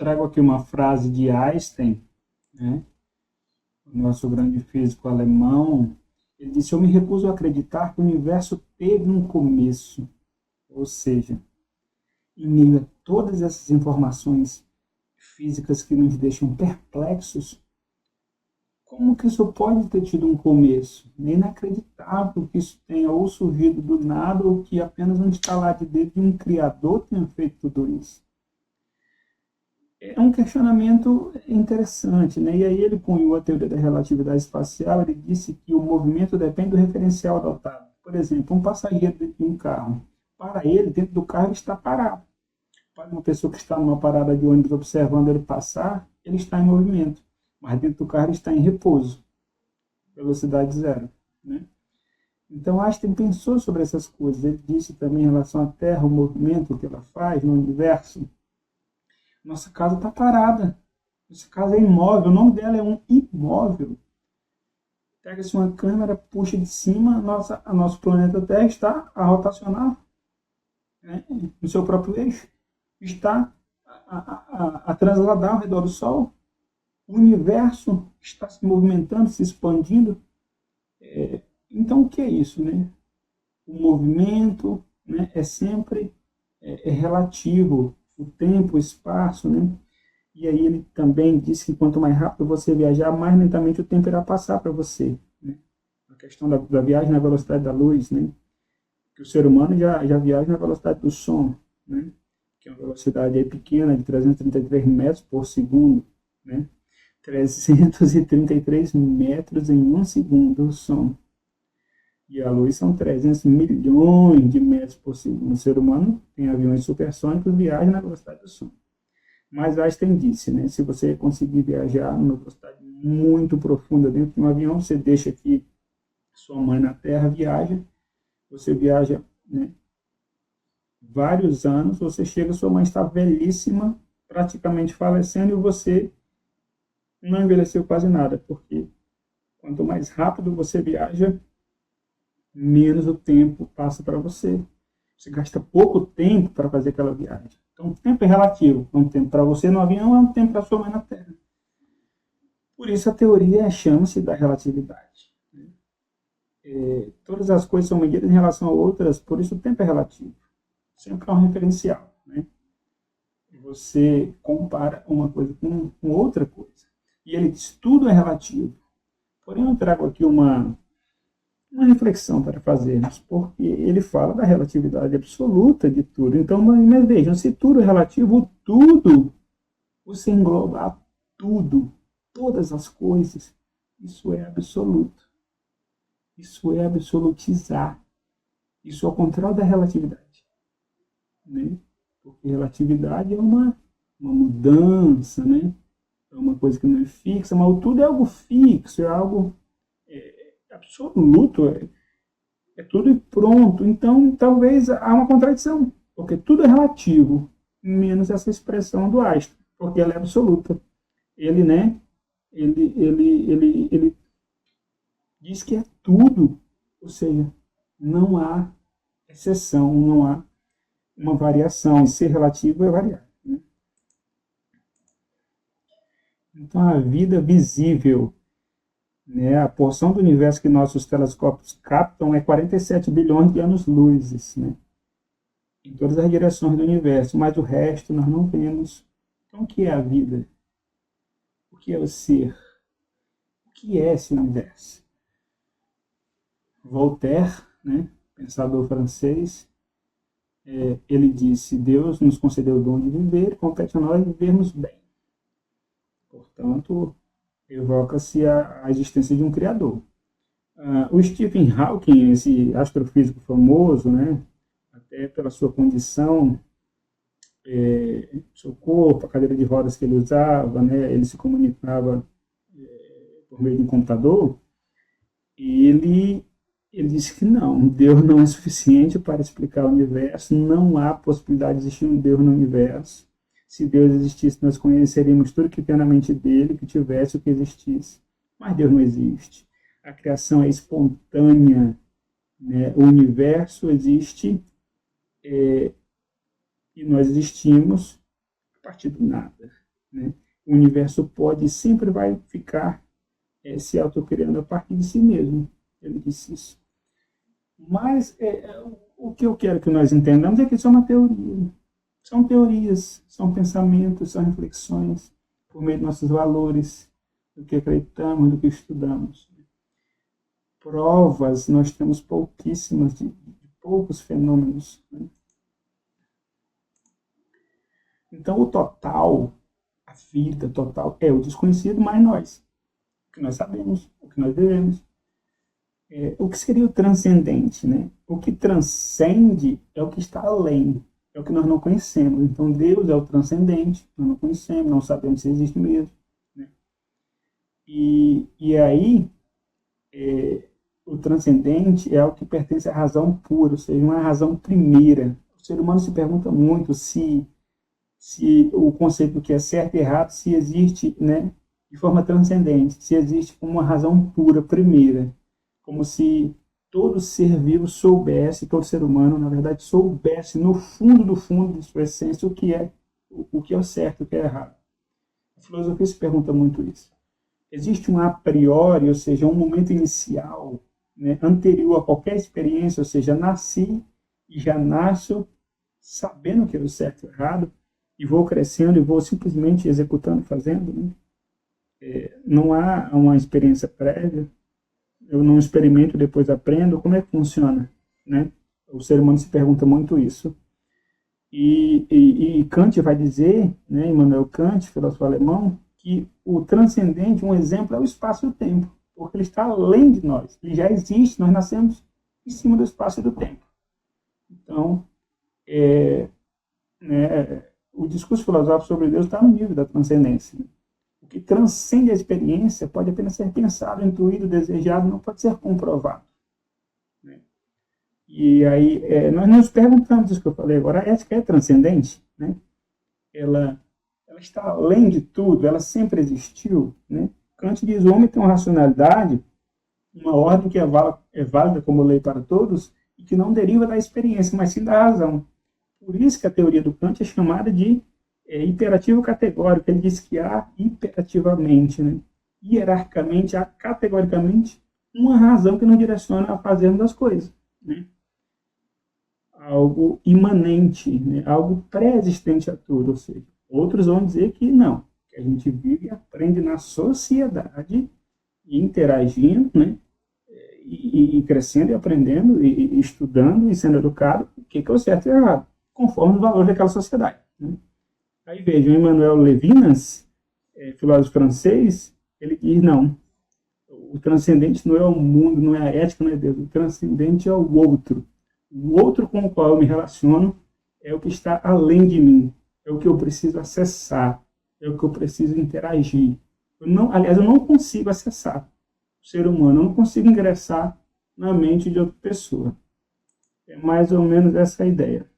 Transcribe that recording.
trago aqui uma frase de Einstein, né? O nosso grande físico alemão. Ele disse: eu me recuso a acreditar que o universo teve um começo. Ou seja, em meio a todas essas informações físicas que nos deixam perplexos, como que isso pode ter tido um começo? É inacreditável que isso tenha ou surgido do nada ou que apenas um estalar de dedo de um criador tenha feito tudo isso. É um questionamento interessante, né? E aí ele cunhou a teoria da relatividade espacial. Ele disse que o movimento depende do referencial adotado. Por exemplo, um passageiro dentro de um carro, para ele, dentro do carro, ele está parado. Para uma pessoa que está numa parada de ônibus observando ele passar, ele está em movimento, mas dentro do carro ele está em repouso, velocidade zero, né? Então Einstein pensou sobre essas coisas. Ele disse também em relação à Terra, o movimento que ela faz no universo. Nossa casa está parada. Nossa casa é imóvel. O nome dela é um imóvel. Pega-se uma câmera, puxa de cima, nosso planeta Terra está a rotacionar, né, no seu próprio eixo. Está a transladar ao redor do Sol. O universo está se movimentando, se expandindo. Então, o que é isso, né? O movimento, né, é sempre relativo. O tempo, o espaço, né? E aí ele também disse que quanto mais rápido você viajar, mais lentamente o tempo irá passar para você, né? A questão da viagem na velocidade da luz, né? Que o ser humano já viaja na velocidade do som, né? Que é uma velocidade aí pequena, de 333 metros por segundo, né? 333 metros em um segundo o som. E a luz são 300 milhões de metros por segundo. O ser humano tem aviões supersônicos, viaja na velocidade do som. Mas Einstein disse, né, se você conseguir viajar numa velocidade muito profunda dentro de um avião, você deixa aqui sua mãe na Terra, viaja, você viaja, né, vários anos, você chega, sua mãe está velhíssima, praticamente falecendo, e você não envelheceu quase nada, porque quanto mais rápido você viaja, menos o tempo passa para você. Você gasta pouco tempo para fazer aquela viagem. Então, o tempo é relativo. Um tempo para você no avião é um tempo para sua mãe na Terra. Por isso, a teoria chama-se da relatividade. Todas as coisas são medidas em relação a outras, por isso o tempo é relativo. Sempre é um referencial, né? Você compara uma coisa com outra coisa. E ele diz, tudo é relativo. Porém, eu trago aqui uma reflexão para fazermos, porque ele fala da relatividade absoluta de tudo. Então, mas vejam, se tudo é relativo, tudo, você engloba tudo, todas as coisas, isso é absoluto. Isso é absolutizar. Isso é o contrário da relatividade, né? Porque relatividade é uma mudança, né? É uma coisa que não é fixa, mas o tudo é algo fixo, é algo absoluto, é tudo e pronto. Então, talvez há uma contradição, porque tudo é relativo, menos essa expressão do Einstein, porque ela é absoluta. Ele, né, ele diz que é tudo, ou seja, não há exceção, não há uma variação, e ser relativo é variável, né? Então, a vida visível, né, a porção do universo que nossos telescópios captam é 47 bilhões de anos-luzes, né, em todas as direções do universo, mas o resto nós não vemos. Então, o que é a vida? O que é o ser? O que é esse universo? Voltaire, né, pensador francês, ele disse: Deus nos concedeu o dom de viver, compete a nós vivermos bem. Portanto, evoca-se a existência de um criador. O Stephen Hawking, esse astrofísico famoso, né, até pela sua condição, seu corpo, a cadeira de rodas que ele usava, né, ele se comunicava por meio de um computador, e ele disse que não, Deus não é suficiente para explicar o universo, não há possibilidade de existir um Deus no universo. Se Deus existisse, nós conheceríamos tudo que tem na mente dele, que tivesse o que existisse. Mas Deus não existe. A criação é espontânea, né? O universo existe e nós existimos a partir do nada. né? O universo pode e sempre vai ficar se autocriando a partir de si mesmo. Ele disse isso. Mas o que eu quero que nós entendamos é que isso é uma teoria. São teorias, são pensamentos, são reflexões por meio de nossos valores, do que acreditamos, do que estudamos. Provas, nós temos pouquíssimas de poucos fenômenos, né? Então, o total, a vida total, é o desconhecido, mas nós. O que nós sabemos, o que nós vivemos. O que seria o transcendente, né? O que transcende é o que está além, é o que nós não conhecemos. Então, Deus é o transcendente, nós não conhecemos, não sabemos se existe mesmo, né? E aí, o transcendente é o que pertence à razão pura, ou seja, uma razão primeira. O ser humano se pergunta muito se o conceito do que é certo e errado, se existe, né, de forma transcendente, se existe uma razão pura, primeira, como se todo ser vivo soubesse, todo ser humano, na verdade, soubesse no fundo do fundo de sua essência o que é o certo e o que é errado. A filosofia se pergunta muito isso. Existe um a priori, ou seja, um momento inicial, né, anterior a qualquer experiência, ou seja, nasci e já nasço sabendo o que é o certo e o errado, e vou crescendo e vou simplesmente executando, fazendo, né? Não há uma experiência prévia, eu não experimento e depois aprendo, como é que funciona, né? O ser humano se pergunta muito isso. E Kant vai dizer, né, Immanuel Kant, filósofo alemão, que o transcendente, um exemplo, é o espaço e o tempo, porque ele está além de nós, ele já existe, nós nascemos em cima do espaço e do tempo. Então, o discurso filosófico sobre Deus está no nível da transcendência. O que transcende a experiência pode apenas ser pensado, intuído, desejado, não pode ser comprovado. E aí, nós nos perguntamos isso que eu falei agora, a ética é transcendente, né? Ela está além de tudo, ela sempre existiu, né? Kant diz, o homem tem uma racionalidade, uma ordem que é válida como lei para todos, e que não deriva da experiência, mas sim da razão. Por isso que a teoria do Kant é chamada de imperativo categórico. Ele diz que há imperativamente, né, hierarquicamente, há categoricamente uma razão que nos direciona a fazermos as coisas, né? Algo imanente, né? Algo pré-existente a tudo. Ou seja, outros vão dizer que não, que a gente vive e aprende na sociedade, interagindo, né? E crescendo e aprendendo, e estudando e sendo educado, o que é o certo e o errado, conforme os valores daquela sociedade, né? Aí vejam, Emmanuel Levinas, filósofo francês, ele diz, não, o transcendente não é o mundo, não é a ética, não é Deus, o transcendente é o outro. O outro com o qual eu me relaciono é o que está além de mim, é o que eu preciso acessar, é o que eu preciso interagir. Eu não consigo acessar o ser humano, eu não consigo ingressar na mente de outra pessoa. É mais ou menos essa a ideia.